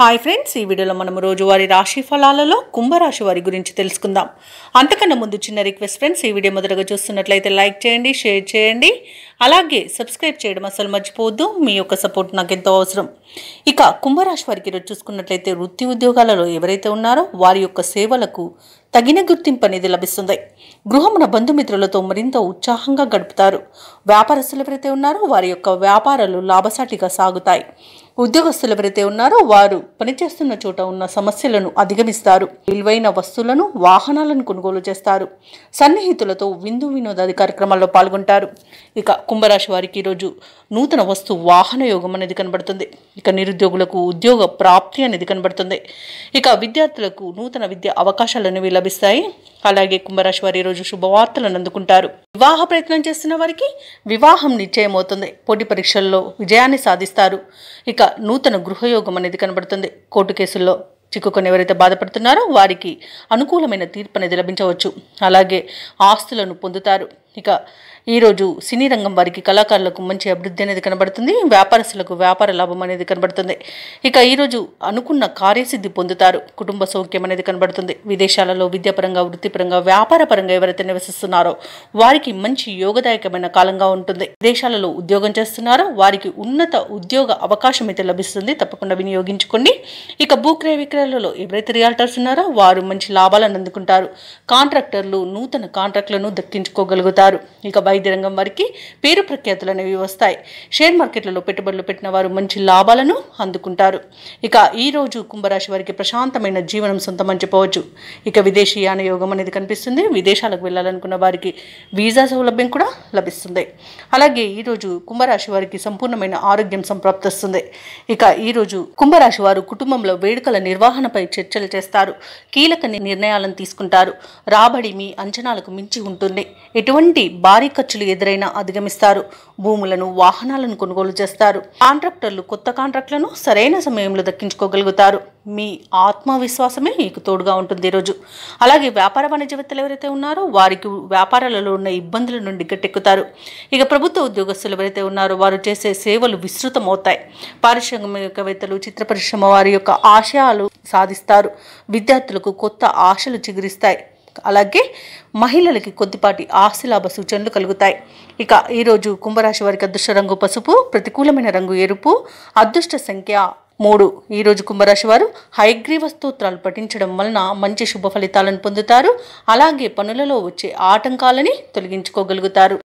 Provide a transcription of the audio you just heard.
Hi friends, ఈ వీడియోలో మనం రోజువారీ రాశి ఫలాలలో కుంభరాశి వారి గురించి తెలుసుకుందాం. అంతకన్నా ముందు చిన్న రిక్వెస్ట్ ఫ్రెండ్స్, ఈ వీడియో మొదటగా చూస్తున్నట్లయితే లైక్ చేయండి, షేర్ చేయండి, అలాగే సబ్స్క్రైబ్ చేయడం అసలు మర్చిపోవద్దు. మీ యొక్క సపోర్ట్ నాకు ఎంతో అవసరం. ఇక కుంభరాశి వారికి ఈరోజు చూసుకున్నట్లయితే వృత్తి ఉద్యోగాలలో ఎవరైతే ఉన్నారో వారి యొక్క సేవలకు తగిన గుర్తింపు అనేది లభిస్తుంది. గృహమున బంధుమిత్రులతో మరింత ఉత్సాహంగా గడుపుతారు. వ్యాపారస్తులు ఎవరైతే ఉన్నారో వారి యొక్క వ్యాపారాలు లాభసాటిగా సాగుతాయి. ఉద్యోగస్తులు ఎవరైతే ఉన్నారో వారు పనిచేస్తున్న చోట ఉన్న సమస్యలను అధిగమిస్తారు. విలువైన వస్తువులను, వాహనాలను కొనుగోలు చేస్తారు. సన్నిహితులతో విందు వినోదాది కార్యక్రమాల్లో పాల్గొంటారు. ఇక కుంభరాశి వారికి ఈరోజు నూతన వస్తు వాహన యోగం అనేది కనబడుతుంది. ఇక నిరుద్యోగులకు ఉద్యోగ ప్రాప్తి అనేది కనబడుతుంది. ఇక విద్యార్థులకు నూతన విద్యా అవకాశాలు అనేవి లభిస్తాయి. అలాగే కుంభరాశి వారి ఈరోజు శుభవార్తలను అందుకుంటారు. వివాహ ప్రయత్నం చేస్తున్న వారికి వివాహం నిశ్చయమవుతుంది. పోటీ పరీక్షల్లో విజయాన్ని సాధిస్తారు. ఇక నూతన గృహయోగం అనేది కనబడుతుంది. కోర్టు కేసుల్లో చిక్కుకొని ఎవరైతే బాధపడుతున్నారో వారికి అనుకూలమైన తీర్పు అనేది లభించవచ్చు. అలాగే ఆస్తులను పొందుతారు. ఇక ఈరోజు సినీ రంగం వారికి కళాకారులకు మంచి అభివృద్ధి అనేది కనబడుతుంది. వ్యాపారస్తులకు వ్యాపార లాభం అనేది కనబడుతుంది. ఇక ఈరోజు అనుకున్న కార్యసిద్ధి పొందుతారు. కుటుంబ సౌఖ్యం అనేది కనబడుతుంది. విదేశాలలో విద్యాపరంగా, వృత్తిపరంగా, వ్యాపారపరంగా ఎవరైతే నివసిస్తున్నారో వారికి మంచి యోగదాయకమైన కాలంగా ఉంటుంది. విదేశాలలో ఉద్యోగం చేస్తున్నారో వారికి ఉన్నత ఉద్యోగ అవకాశం అయితే లభిస్తుంది. తప్పకుండా వినియోగించుకోండి. ఇక భూక్రయ విక్రయాలలో ఎవరైతే రియాల్టర్స్ ఉన్నారో వారు మంచి లాభాలను అందుకుంటారు. కాంట్రాక్టర్లు నూతన కాంట్రాక్టులను దక్కించుకోగలుగుతారు. ఇక వైద్య రంగం వారికి పేరు ప్రఖ్యాతులు అనేవి వస్తాయి. షేర్ మార్కెట్లలో పెట్టుబడులు పెట్టిన వారు మంచి లాభాలను అందుకుంటారు. ఇక ఈ రోజు కుంభరాశి వారికి ప్రశాంతమైన జీవనం సొంతమని చెప్పవచ్చు. ఇక విదేశీయాన యోగం అనేది కనిపిస్తుంది. విదేశాలకు వెళ్ళాలనుకున్న వారికి వీసా సౌలభ్యం కూడా లభిస్తుంది. అలాగే ఈ రోజు కుంభరాశి వారికి సంపూర్ణమైన ఆరోగ్యం సంప్రాప్తిస్తుంది. ఇక ఈ రోజు కుంభరాశి వారు కుటుంబంలో వేడుకల నిర్వహణపై చర్చలు చేస్తారు. కీలక నిర్ణయాలను తీసుకుంటారు. రాబడి మీ అంచనాలకు మించి ఉంటుంది. ఎటువంటి భారీ ఖర్చులు ఎదురైనా అధిగమిస్తారు. భూములను, వాహనాలను కొనుగోలు చేస్తారు. కాంట్రాక్టర్లు కొత్త కాంట్రాక్టులను సరైన సమయంలో దక్కించుకోగలుగుతారు. మీ ఆత్మవిశ్వాసమే మీకు తోడుగా ఉంటుంది ఈరోజు. అలాగే వ్యాపార వాణిజ్యవేత్తలు ఎవరైతే ఉన్నారో వారికి వ్యాపారాలలో ఉన్న ఇబ్బందుల నుండి గట్టెక్కుతారు. ఇక ప్రభుత్వ ఉద్యోగస్తులు ఎవరైతే ఉన్నారో వారు చేసే సేవలు విస్తృతమవుతాయి. పారిశ్రామికవేత్తలు, చిత్ర పరిశ్రమ వారి యొక్క ఆశయాలు సాధిస్తారు. విద్యార్థులకు కొత్త ఆశలు చిగురిస్తాయి. అలాగే మహిళలకి కొద్దిపాటి ఆస్తిలాభ సూచనలు కలుగుతాయి. ఇక ఈరోజు కుంభరాశి వారికి అదృష్ట రంగు పసుపు, ప్రతికూలమైన రంగు ఎరుపు, అదృష్ట సంఖ్య 3. ఈరోజు కుంభరాశి వారు హయగ్రీవ స్తోత్రాలు పఠించడం వలన మంచి శుభ ఫలితాలను పొందుతారు. అలాగే పనులలో వచ్చే ఆటంకాలని తొలగించుకోగలుగుతారు.